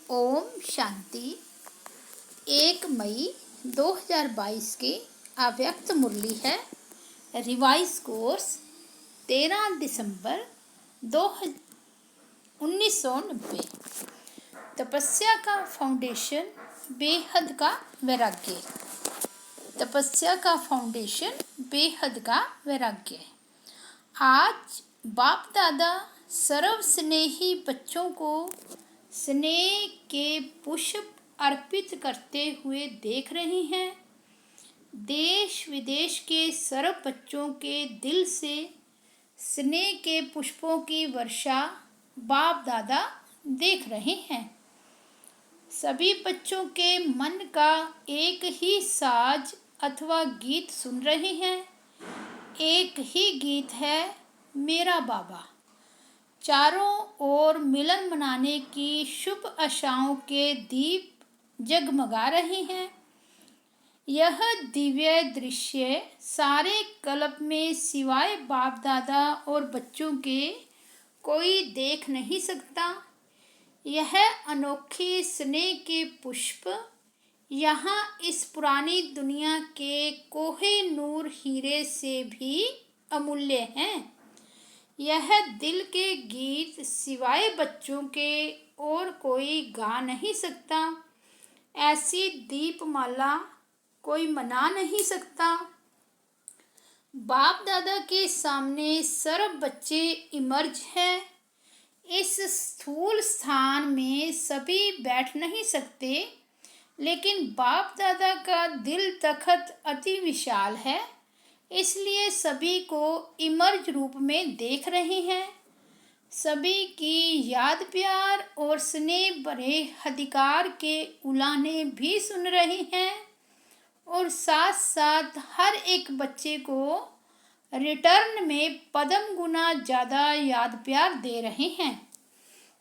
ओम शांति। 1 मई 2022 की अव्यक्त मुरली है। रिवाइज कोर्स 13 दिसंबर 1990। तपस्या का फाउंडेशन बेहद का वैराग्य। तपस्या का फाउंडेशन बेहद का वैराग्य। आज बाप दादा सर्व स्नेही बच्चों को स्नेह के पुष्प अर्पित करते हुए देख रही हैं। देश विदेश के सर्व बच्चों के दिल से स्नेह के पुष्पों की वर्षा बाप दादा देख रहे हैं। सभी बच्चों के मन का एक ही साज अथवा गीत सुन रहे हैं। एक ही गीत है, मेरा बाबा। चारों ओर मिलन मनाने की शुभ आशाओं के दीप जगमगा रहे हैं। यह दिव्य दृश्य सारे कल्प में सिवाय बाप दादा और बच्चों के कोई देख नहीं सकता। यह अनोखे स्नेह के पुष्प यहाँ इस पुरानी दुनिया के कोहे नूर हीरे से भी अमूल्य हैं। यह दिल के गीत सिवाय बच्चों के और कोई गा नहीं सकता। ऐसी दीपमाला कोई मना नहीं सकता। बाप दादा के सामने सर्व बच्चे इमर्ज हैं। इस स्थूल स्थान में सभी बैठ नहीं सकते, लेकिन बाप दादा का दिल तखत अति विशाल है, इसलिए सभी को इमर्ज रूप में देख रहे हैं। सभी की याद प्यार और स्नेह भरे अधिकार के उलाने भी सुन रहे हैं और साथ साथ हर एक बच्चे को रिटर्न में पदम गुना ज़्यादा याद प्यार दे रहे हैं।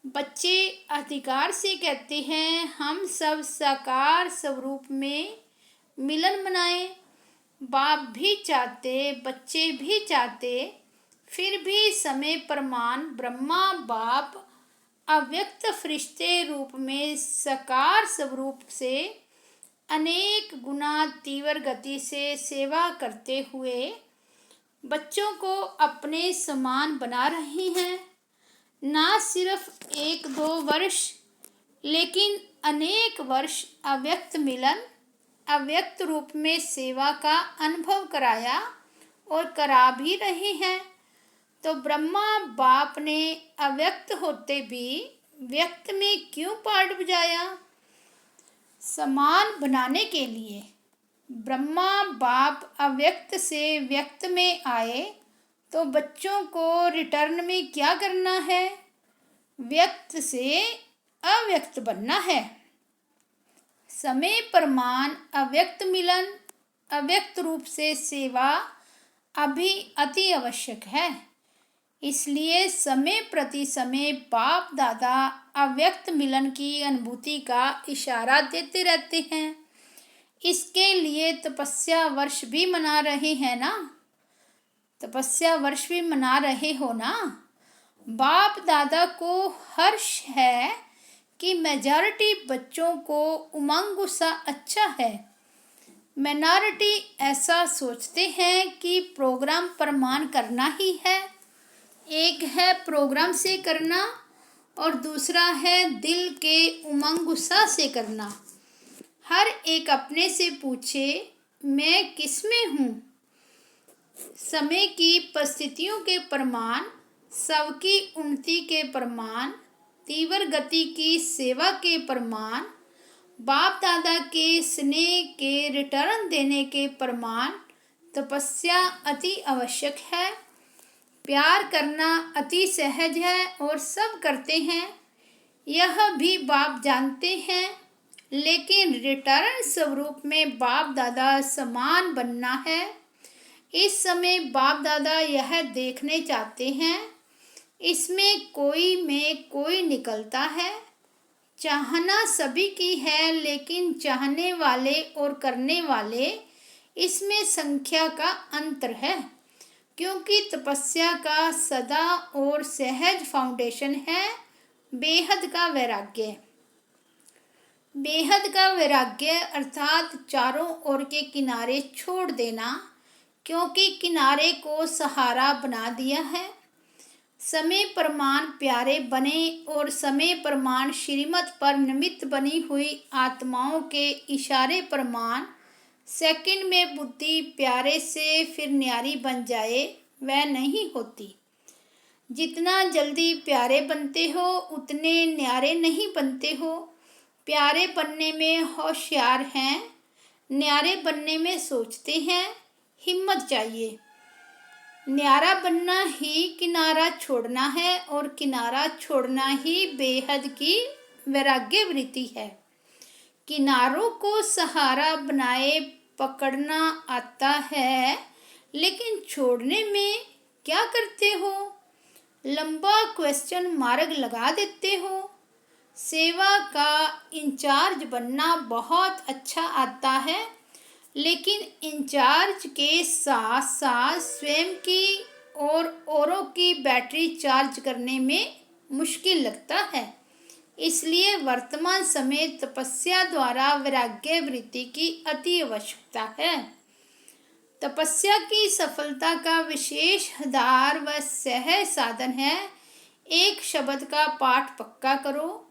बच्चे अधिकार से कहते हैं, हम सब साकार स्वरूप में मिलन मनाएं। बाप भी चाहते, बच्चे भी चाहते, फिर भी समय प्रमाण ब्रह्मा बाप अव्यक्त फरिश्ते रूप में साकार स्वरूप से अनेक गुना तीव्र गति से सेवा करते हुए बच्चों को अपने समान बना रही हैं। ना सिर्फ 1-2 वर्ष, लेकिन अनेक वर्ष अव्यक्त मिलन अव्यक्त रूप में सेवा का अनुभव कराया और करा भी रहे हैं। तो ब्रह्मा बाप ने अव्यक्त होते भी व्यक्त में क्यों पार्ट बजाया? समान बनाने के लिए। ब्रह्मा बाप अव्यक्त से व्यक्त में आए तो बच्चों को रिटर्न में क्या करना है? व्यक्त से अव्यक्त बनना है। समय प्रमाण अव्यक्त मिलन अव्यक्त रूप से सेवा अभी अति आवश्यक है। इसलिए समय प्रति समय बाप दादा अव्यक्त मिलन की अनुभूति का इशारा देते रहते हैं। इसके लिए तपस्या वर्ष भी मना रहे हैं ना? तपस्या वर्ष भी मना रहे हो ना? बाप दादा को हर्ष है कि मेजॉरिटी बच्चों को उमंग गुस्सा अच्छा है। माइनॉरिटी ऐसा सोचते हैं कि प्रोग्राम प्रमाण करना ही है। एक है प्रोग्राम से करना और दूसरा है दिल के उमंग गुस्सा से करना। हर एक अपने से पूछे, मैं किस में हूँ? समय की परिस्थितियों के प्रमाण, सबकी उन्नति के प्रमाण, तीव्र गति की सेवा के प्रमाण, बाप दादा के स्नेह के रिटर्न देने के प्रमाण। तपस्या अति आवश्यक है। प्यार करना अति सहज है और सब करते हैं, यह भी बाप जानते हैं। लेकिन रिटर्न स्वरूप में बाप दादा समान बनना है। इस समय बाप दादा यह देखने चाहते हैं, इसमें कोई में कोई निकलता है। चाहना सभी की है, लेकिन चाहने वाले और करने वाले इसमें संख्या का अंतर है, क्योंकि तपस्या का सदा और सहज फाउंडेशन है बेहद का वैराग्य। बेहद का वैराग्य अर्थात चारों ओर के किनारे छोड़ देना, क्योंकि किनारे को सहारा बना दिया है। समय प्रमाण प्यारे बने और समय प्रमाण श्रीमत पर निमित्त बनी हुई आत्माओं के इशारे प्रमाण सेकंड में बुद्धि प्यारे से फिर न्यारी बन जाए, वह नहीं होती। जितना जल्दी प्यारे बनते हो उतने न्यारे नहीं बनते हो। प्यारे बनने में होशियार हैं, न्यारे बनने में सोचते हैं, हिम्मत चाहिए। न्यारा बनना ही किनारा छोड़ना है और किनारा छोड़ना ही बेहद की वैराग्य वृत्ति है। किनारों को सहारा बनाए पकड़ना आता है, लेकिन छोड़ने में क्या करते हो? लंबा क्वेश्चन मार्क लगा देते हो। सेवा का इंचार्ज बनना बहुत अच्छा आता है, लेकिन इंचार्ज के साथ साथ स्वयं की और औरों की बैटरी चार्ज करने में मुश्किल लगता है। इसलिए वर्तमान समय तपस्या द्वारा वैराग्य वृत्ति की अति आवश्यकता है। तपस्या की सफलता का विशेष आधार व सहज साधन है। एक शब्द का पाठ पक्का करो।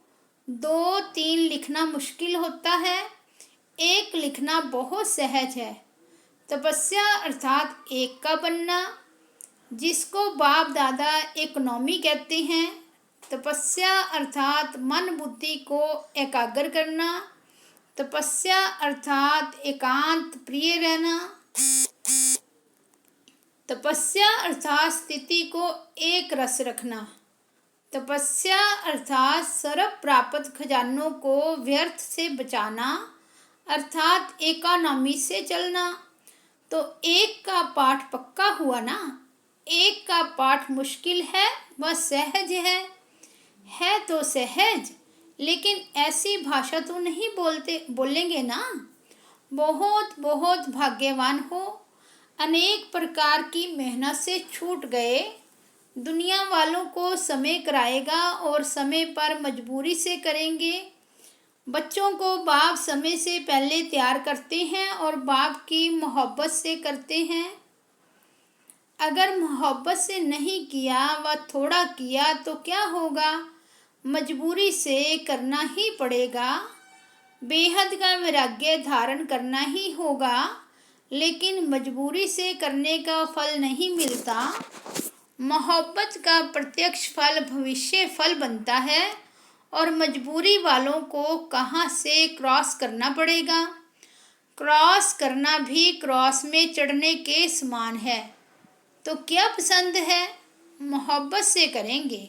2-3 लिखना मुश्किल होता है, एक लिखना बहुत सहज है। तपस्या अर्थात एक का बनना, जिसको बाप दादा इकोनॉमी कहते हैं। तपस्या अर्थात मन बुद्धि को एकाग्र करना। तपस्या अर्थात एकांत प्रिय रहना। तपस्या अर्थात स्थिति को एक रस रखना। तपस्या अर्थात सर्व प्राप्त खजानों को व्यर्थ से बचाना, अर्थात इकोनॉमी से चलना। तो एक का पाठ पक्का हुआ ना। एक का पाठ मुश्किल है वह सहज है तो सहज, लेकिन ऐसी भाषा तो नहीं बोलेंगे ना। बहुत बहुत भाग्यवान हो, अनेक प्रकार की मेहनत से छूट गए। दुनिया वालों को समय कराएगा और समय पर मजबूरी से करेंगे। बच्चों को बाप समय से पहले तैयार करते हैं और बाप की मोहब्बत से करते हैं। अगर मोहब्बत से नहीं किया व थोड़ा किया तो क्या होगा? मजबूरी से करना ही पड़ेगा। बेहद का वैराग्य धारण करना ही होगा, लेकिन मजबूरी से करने का फल नहीं मिलता। मोहब्बत का प्रत्यक्ष फल भविष्य फल बनता है और मजबूरी वालों को कहाँ से क्रॉस करना पड़ेगा। क्रॉस करना भी क्रॉस में चढ़ने के समान है। तो क्या पसंद है? मोहब्बत से करेंगे।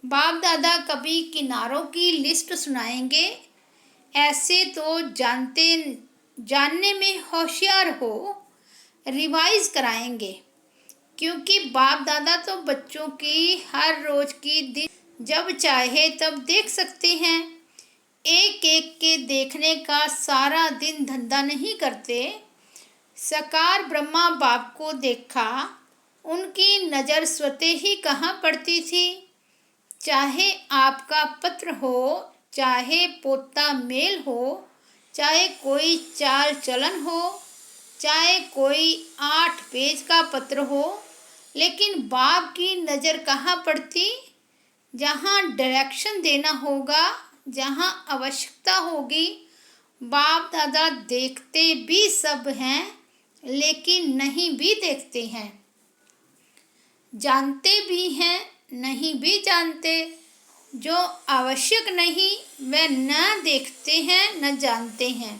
बाप दादा कभी किनारों की लिस्ट सुनाएंगे। ऐसे तो जानने में होशियार हो, रिवाइज कराएंगे, क्योंकि बाप दादा तो बच्चों की हर रोज की दिन जब चाहे तब देख सकते हैं। एक एक के देखने का सारा दिन धंधा नहीं करते। साकार ब्रह्मा बाप को देखा, उनकी नज़र स्वतः ही कहाँ पड़ती थी। चाहे आपका पत्र हो, चाहे पोता मेल हो, चाहे कोई चाल चलन हो, चाहे कोई 8 पेज का पत्र हो, लेकिन बाप की नज़र कहाँ पड़ती? जहाँ डायरेक्शन देना होगा, जहाँ आवश्यकता होगी। बाप दादा देखते भी सब हैं, लेकिन नहीं भी देखते हैं। जानते भी हैं, नहीं भी जानते। जो आवश्यक नहीं वह न देखते हैं न जानते हैं।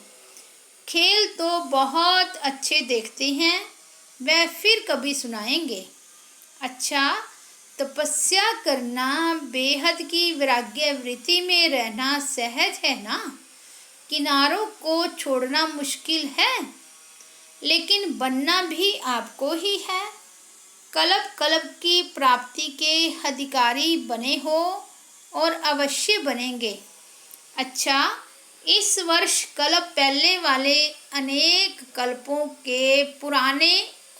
खेल तो बहुत अच्छे देखते हैं, वह फिर कभी सुनाएंगे। अच्छा, तपस्या करना, बेहद की वैराग्य वृत्ति में रहना सहज है ना। किनारों को छोड़ना मुश्किल है, लेकिन बनना भी आपको ही है। कल्प कल्प की प्राप्ति के अधिकारी बने हो और अवश्य बनेंगे। अच्छा, इस वर्ष कल्प पहले वाले अनेक कल्पों के पुराने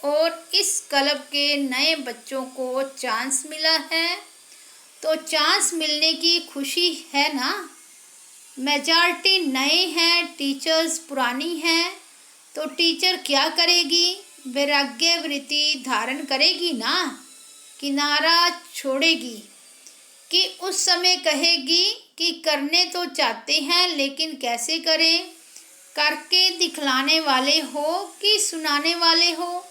और इस कल्प के नए बच्चों को चांस मिला है, तो चांस मिलने की खुशी है ना। मेजॉरिटी नए हैं, टीचर्स पुरानी हैं, तो टीचर क्या करेगी? वैराग्य वृत्ति धारण करेगी ना, किनारा छोड़ेगी कि उस समय कहेगी कि करने तो चाहते हैं लेकिन कैसे करें, करके दिखलाने वाले हो कि सुनाने वाले हो।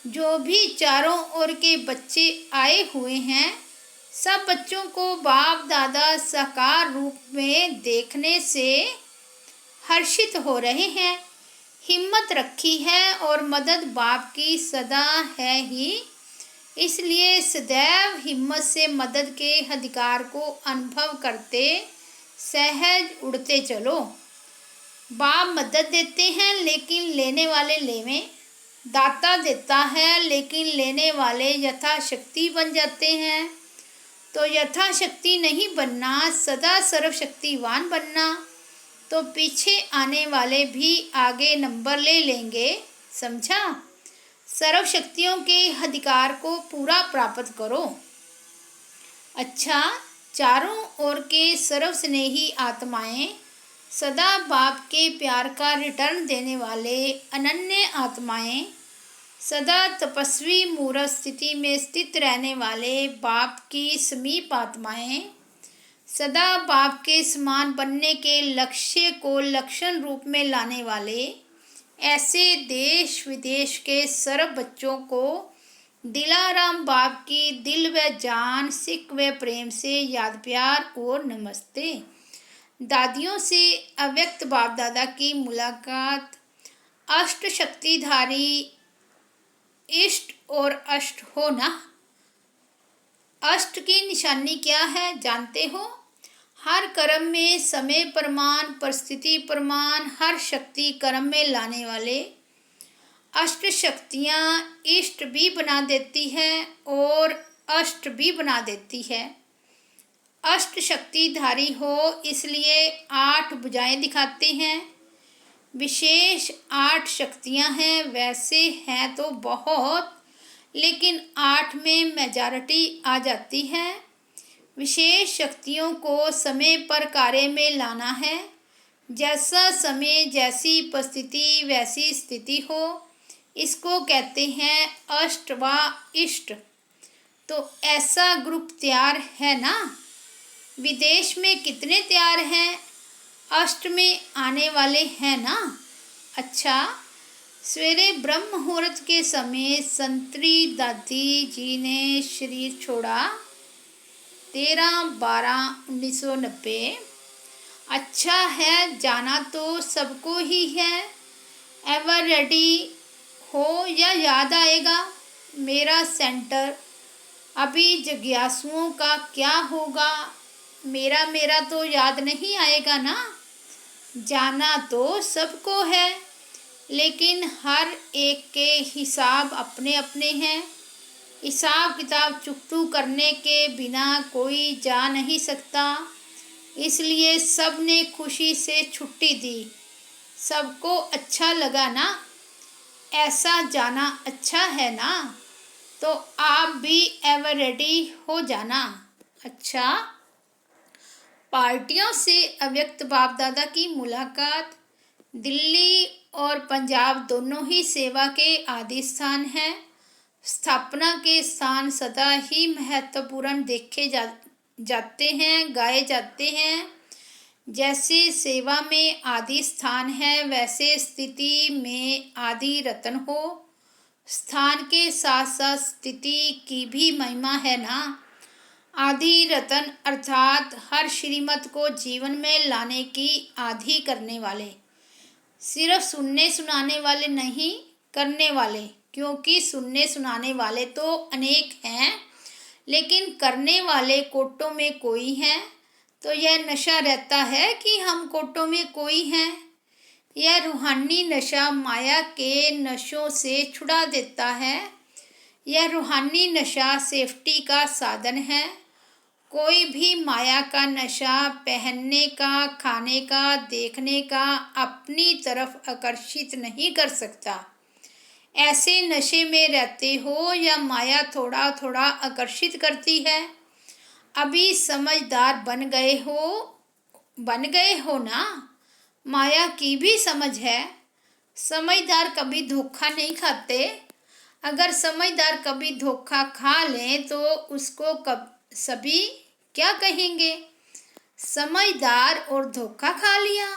जो भी चारों ओर के बच्चे आए हुए हैं, सब बच्चों को बाप दादा साकार रूप में देखने से हर्षित हो रहे हैं, हिम्मत रखी है और मदद बाप की सदा है ही। इसलिए सदैव हिम्मत से मदद के अधिकार को अनुभव करते सहज उड़ते चलो। बाप मदद देते हैं लेकिन लेने वाले लेवें, दाता देता है लेकिन लेने वाले यथाशक्ति बन जाते हैं। तो यथाशक्ति नहीं बनना, सदा सर्वशक्तिवान बनना, तो पीछे आने वाले भी आगे नंबर ले लेंगे। समझा? सर्वशक्तियों के अधिकार को पूरा प्राप्त करो। अच्छा, चारों ओर के सर्वस्नेही आत्माएं, सदा बाप के प्यार का रिटर्न देने वाले अनन्य आत्माएं, सदा तपस्वी मूर्त स्थिति में स्थित रहने वाले बाप की समीप आत्माएं, सदा बाप के समान बनने के लक्ष्य को लक्षण रूप में लाने वाले ऐसे देश विदेश के सर्व बच्चों को दिलाराम बाप की दिल व जान सिक व प्रेम से याद प्यार और नमस्ते। दादियों से अव्यक्त बाप दादा की मुलाकात। अष्ट शक्तिधारी इष्ट और अष्ट हो ना। अष्ट की निशानी क्या है जानते हो? हर कर्म में समय प्रमाण, परिस्थिति प्रमाण, हर शक्ति कर्म में लाने वाले अष्ट शक्तियाँ इष्ट भी बना देती है और अष्ट भी बना देती है। अष्ट शक्तिधारी हो इसलिए 8 भुजाएं दिखाते हैं। विशेष 8 शक्तियाँ हैं, वैसे हैं तो बहुत, लेकिन 8 में मेजॉरिटी आ जाती है। विशेष शक्तियों को समय पर कार्य में लाना है। जैसा समय, जैसी परिस्थिति, वैसी स्थिति हो, इसको कहते हैं अष्ट व इष्ट। तो ऐसा ग्रुप तैयार है ना। विदेश में कितने तैयार हैं? अष्ट में आने वाले हैं ना। अच्छा, सवेरे ब्रह्म मुहूर्त के समय संतरी दादी जी ने शरीर छोड़ा 13/12/1990। अच्छा है, जाना तो सबको ही है। एवर रेडी हो या याद आएगा मेरा सेंटर? अभी जिज्ञासुओं का क्या होगा? मेरा तो याद नहीं आएगा ना। जाना तो सबको है, लेकिन हर एक के हिसाब अपने अपने हैं। हिसाब किताब चुकतू करने के बिना कोई जा नहीं सकता, इसलिए सब ने खुशी से छुट्टी दी। सबको अच्छा लगा ना। ऐसा जाना अच्छा है ना, तो आप भी एवर रेडी हो जाना। अच्छा, पार्टियों से अव्यक्त बाप दादा की मुलाकात। दिल्ली और पंजाब दोनों ही सेवा के आदि स्थान हैं। स्थापना के स्थान सदा ही महत्वपूर्ण देखे जाते हैं, गाए जाते हैं। जैसे सेवा में आदि स्थान है, वैसे स्थिति में आदि रतन हो। स्थान के साथ साथ स्थिति की भी महिमा है ना। आदि रतन अर्थात हर श्रीमत को जीवन में लाने की आदि करने वाले, सिर्फ सुनने सुनाने वाले नहीं, करने वाले। क्योंकि सुनने सुनाने वाले तो अनेक हैं, लेकिन करने वाले कोटों में कोई हैं। तो यह नशा रहता है कि हम कोटों में कोई हैं। यह रूहानी नशा माया के नशों से छुड़ा देता है। यह रूहानी नशा सेफ्टी का साधन है। कोई भी माया का नशा पहनने का, खाने का, देखने का अपनी तरफ आकर्षित नहीं कर सकता। ऐसे नशे में रहते हो या माया थोड़ा थोड़ा आकर्षित करती है। अभी समझदार बन गए हो बन गए हो ना। माया की भी समझ है। समझदार कभी धोखा नहीं खाते। अगर समझदार कभी धोखा खा लें तो उसको कब सभी क्या कहेंगे? समझदार और धोखा खा लिया।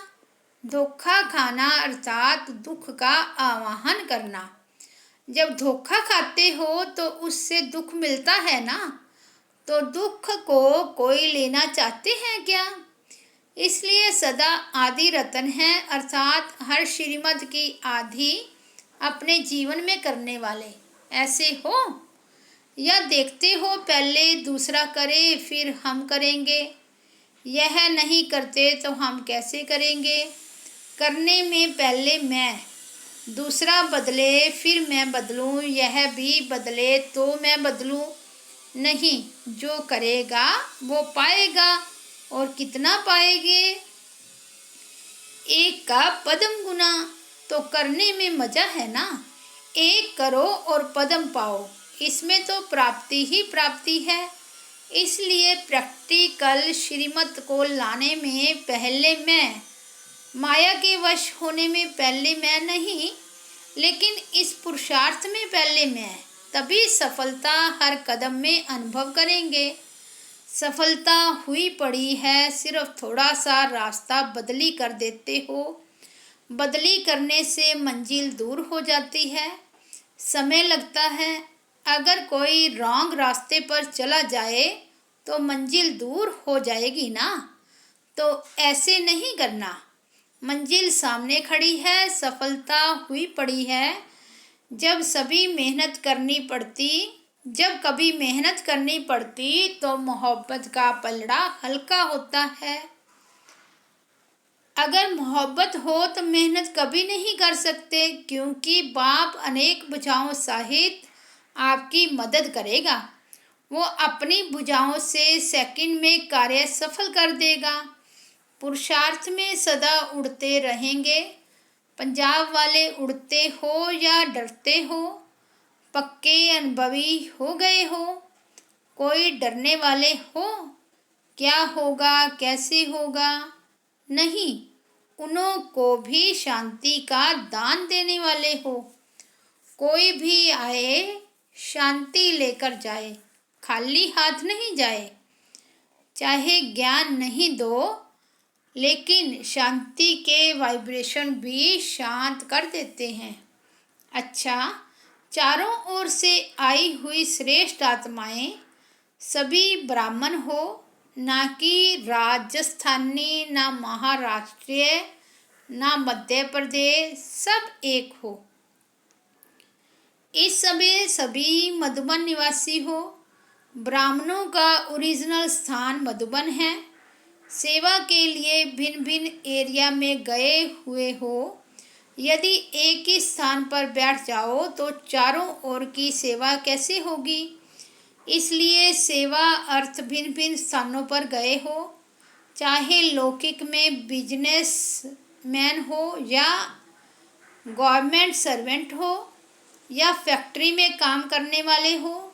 धोखा खाना अर्थात दुख का आवाहन करना। जब धोखा खाते हो तो उससे दुख मिलता है ना, तो दुख को कोई लेना चाहते हैं क्या? इसलिए सदा आदि रतन है, अर्थात हर श्रीमत की आदि अपने जीवन में करने वाले ऐसे हो, या देखते हो पहले दूसरा करे फिर हम करेंगे। यह नहीं करते तो हम कैसे करेंगे? करने में पहले मैं, दूसरा बदले फिर मैं बदलूं, यह भी बदले तो मैं बदलूं। नहीं, जो करेगा वो पाएगा। और कितना पाएंगे? एक का पदम गुना। तो करने में मजा है ना। एक करो और पदम पाओ, इसमें तो प्राप्ति ही प्राप्ति है। इसलिए प्रैक्टिकल श्रीमत को लाने में पहले मैं, माया के वश होने में पहले मैं नहीं, लेकिन इस पुरुषार्थ में पहले मैं, तभी सफलता हर कदम में अनुभव करेंगे। सफलता हुई पड़ी है, सिर्फ थोड़ा सा रास्ता बदली कर देते हो। बदली करने से मंजिल दूर हो जाती है, समय लगता है। अगर कोई रॉन्ग रास्ते पर चला जाए तो मंजिल दूर हो जाएगी ना। तो ऐसे नहीं करना। मंजिल सामने खड़ी है, सफलता हुई पड़ी है। जब कभी मेहनत करनी पड़ती तो मोहब्बत का पलड़ा हल्का होता है। अगर मोहब्बत हो तो मेहनत कभी नहीं कर सकते, क्योंकि बाप अनेक भुजाओं सहित आपकी मदद करेगा। वो अपनी भुजाओं से सेकंड में कार्य सफल कर देगा। पुरुषार्थ में सदा उड़ते रहेंगे। पंजाब वाले उड़ते हो या डरते हो? पक्के अनुभवी हो गए हो? कोई डरने वाले हो? क्या होगा, कैसे होगा? नहीं, उन्हों को भी शांति का दान देने वाले हो। कोई भी आए शांति लेकर जाए, खाली हाथ नहीं जाए। चाहे ज्ञान नहीं दो, लेकिन शांति के वाइब्रेशन भी शांत कर देते हैं। अच्छा, चारों ओर से आई हुई श्रेष्ठ आत्माएं सभी ब्राह्मण हो, ना कि राजस्थानी, ना महाराष्ट्रीय, ना मध्य प्रदेश, सब एक हो। इस समय सभी मधुबन निवासी हो। ब्राह्मणों का ओरिजिनल स्थान मधुबन है। सेवा के लिए भिन्न भिन्न एरिया में गए हुए हो। यदि एक ही स्थान पर बैठ जाओ तो चारों ओर की सेवा कैसे होगी? इसलिए सेवा अर्थ भिन्न भिन्न स्थानों पर गए हो। चाहे लौकिक में बिजनेस मैन हो, या गवर्नमेंट सर्वेंट हो, या फैक्ट्री में काम करने वाले हो,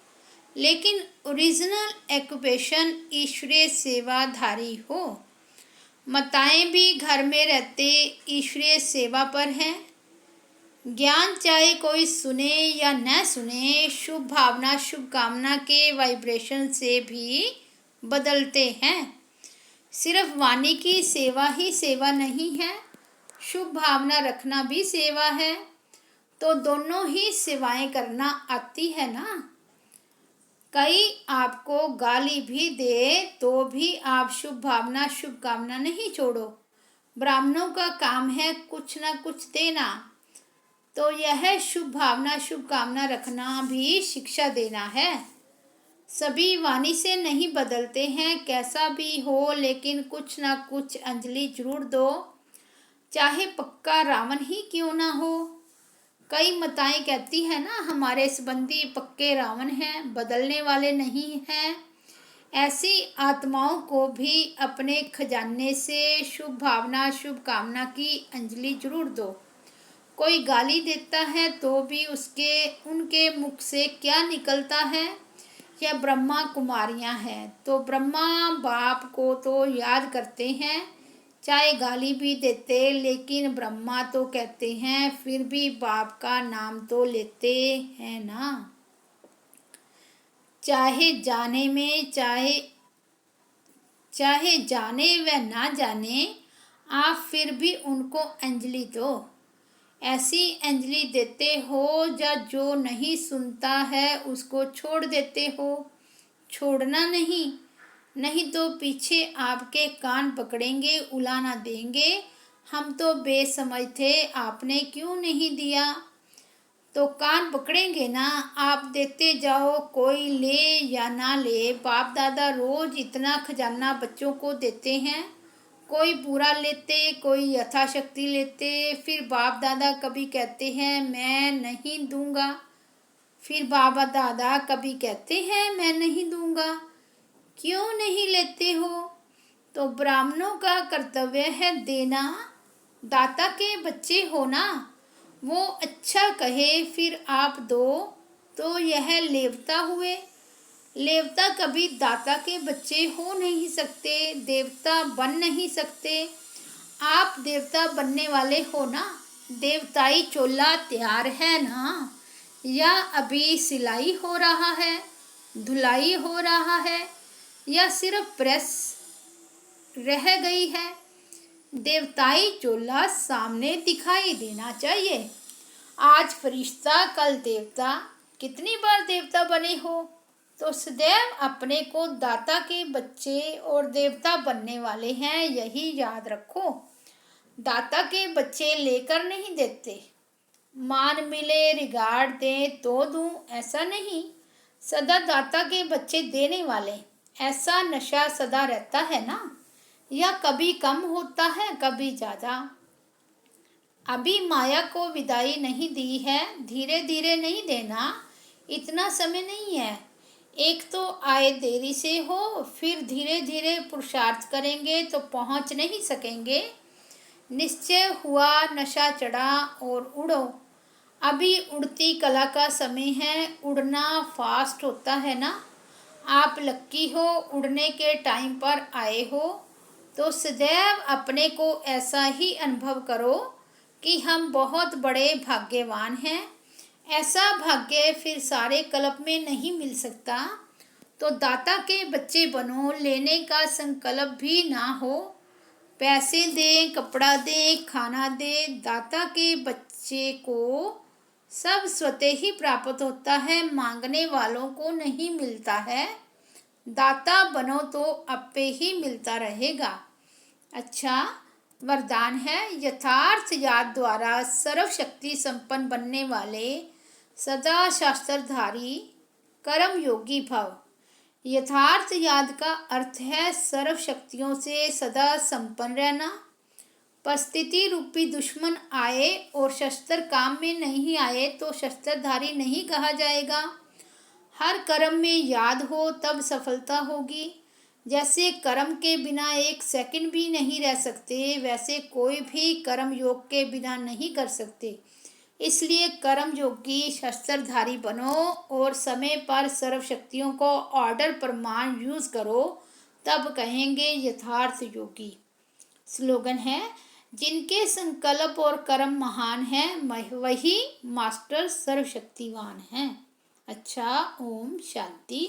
लेकिन ओरिजिनल ऑक्यूपेशन ईश्वरीय सेवाधारी हो। माताएं भी घर में रहते ईश्वरीय सेवा पर हैं। ज्ञान चाहे कोई सुने या न सुने, शुभ भावना शुभकामना के वाइब्रेशन से भी बदलते हैं। सिर्फ वाणी की सेवा ही सेवा नहीं है, शुभ भावना रखना भी सेवा है। तो दोनों ही सेवाएं करना आती है ना। कई आपको गाली भी दे तो भी आप शुभ भावना शुभकामना नहीं छोड़ो। ब्राह्मणों का काम है कुछ न कुछ देना, तो यह शुभ भावना शुभकामना रखना भी शिक्षा देना है। सभी वाणी से नहीं बदलते हैं, कैसा भी हो, लेकिन कुछ न कुछ अंजलि जरूर दो, चाहे पक्का रावण ही क्यों ना हो। कई माताएं कहती है ना, हमारे संबंधी पक्के रावण हैं, बदलने वाले नहीं हैं। ऐसी आत्माओं को भी अपने खजाने से शुभ भावना शुभकामना की अंजलि जरूर दो। कोई गाली देता है तो भी उनके मुख से क्या निकलता है? यह ब्रह्मा कुमारियां हैं, तो ब्रह्मा बाप को तो याद करते हैं, चाहे गाली भी देते, लेकिन ब्रह्मा तो कहते हैं फिर भी बाप का नाम तो लेते हैं ना। चाहे जाने में चाहे जाने व ना जाने, आप फिर भी उनको अंजलि दो। ऐसी अंजलि देते हो या जो नहीं सुनता है उसको छोड़ देते हो। छोड़ना नहीं, नहीं तो पीछे आपके कान पकड़ेंगे, उलाना देंगे, हम तो बेसमझ थे, आपने क्यों नहीं दिया। तो कान पकड़ेंगे ना, आप देते जाओ, कोई ले या ना ले। बाप दादा रोज इतना खजाना बच्चों को देते हैं, कोई पूरा लेते, कोई यथाशक्ति लेते। फिर बाप दादा कभी कहते हैं मैं नहीं दूंगा, फिर बाबा दादा कभी कहते हैं मैं नहीं दूंगा। क्यों नहीं लेते हो? तो ब्राह्मणों का कर्तव्य है देना, दाता के बच्चे हो ना। वो अच्छा कहे फिर आप दो, तो यह लेवता हुए। लेवता कभी दाता के बच्चे हो नहीं सकते, देवता बन नहीं सकते। आप देवता बनने वाले हो ना। देवताई चोला तैयार है ना, या अभी सिलाई हो रहा है, धुलाई हो रहा है, या सिर्फ प्रेस रह गई है। देवताई चोला सामने दिखाई देना चाहिए। आज फरिश्ता कल देवता, कितनी बार देवता बने हो। तो सदैव अपने को दाता के बच्चे और देवता बनने वाले हैं, यही याद रखो। दाता के बच्चे लेकर नहीं देते, मान मिले रिगार्ड दें तो दूं, ऐसा नहीं। सदा दाता के बच्चे देने वाले, ऐसा नशा सदा रहता है ना। या कभी कम होता है कभी ज़्यादा। अभी माया को विदाई नहीं दी है, धीरे धीरे नहीं देना, इतना समय नहीं है। एक तो आए देरी से हो, फिर धीरे धीरे पुरुषार्थ करेंगे तो पहुंच नहीं सकेंगे। निश्चय हुआ, नशा चढ़ा और उड़ो। अभी उड़ती कला का समय है, उड़ना फास्ट होता है ना। आप लक्की हो, उड़ने के टाइम पर आए हो। तो सदैव अपने को ऐसा ही अनुभव करो कि हम बहुत बड़े भाग्यवान हैं। ऐसा भाग्य फिर सारे कल्प में नहीं मिल सकता। तो दाता के बच्चे बनो, लेने का संकल्प भी ना हो। पैसे दें, कपड़ा दें, खाना दें, दाता के बच्चे को सब स्वतः ही प्राप्त होता है, मांगने वालों को नहीं मिलता है। दाता बनो तो आपे ही मिलता रहेगा। अच्छा वरदान है, यथार्थ याद द्वारा सर्वशक्ति संपन्न बनने वाले सदा शास्त्रधारी कर्म योगी भव। यथार्थ याद का अर्थ है सर्व शक्तियों से सदा संपन्न रहना। परिस्थिति रूपी दुश्मन आए और शस्त्र काम में नहीं आए तो शस्त्रधारी नहीं कहा जाएगा। हर कर्म में याद हो तब सफलता होगी। जैसे कर्म के बिना एक सेकंड भी नहीं रह सकते, वैसे कोई भी कर्म योग के बिना नहीं कर सकते। इसलिए कर्म योगी शस्त्रधारी बनो और समय पर सर्व शक्तियों को ऑर्डर प्रमाण यूज करो, तब कहेंगे यथार्थ योगी। स्लोगन है, जिनके संकल्प और कर्म महान हैं वही मास्टर सर्वशक्तिवान हैं। अच्छा, ओम शांति।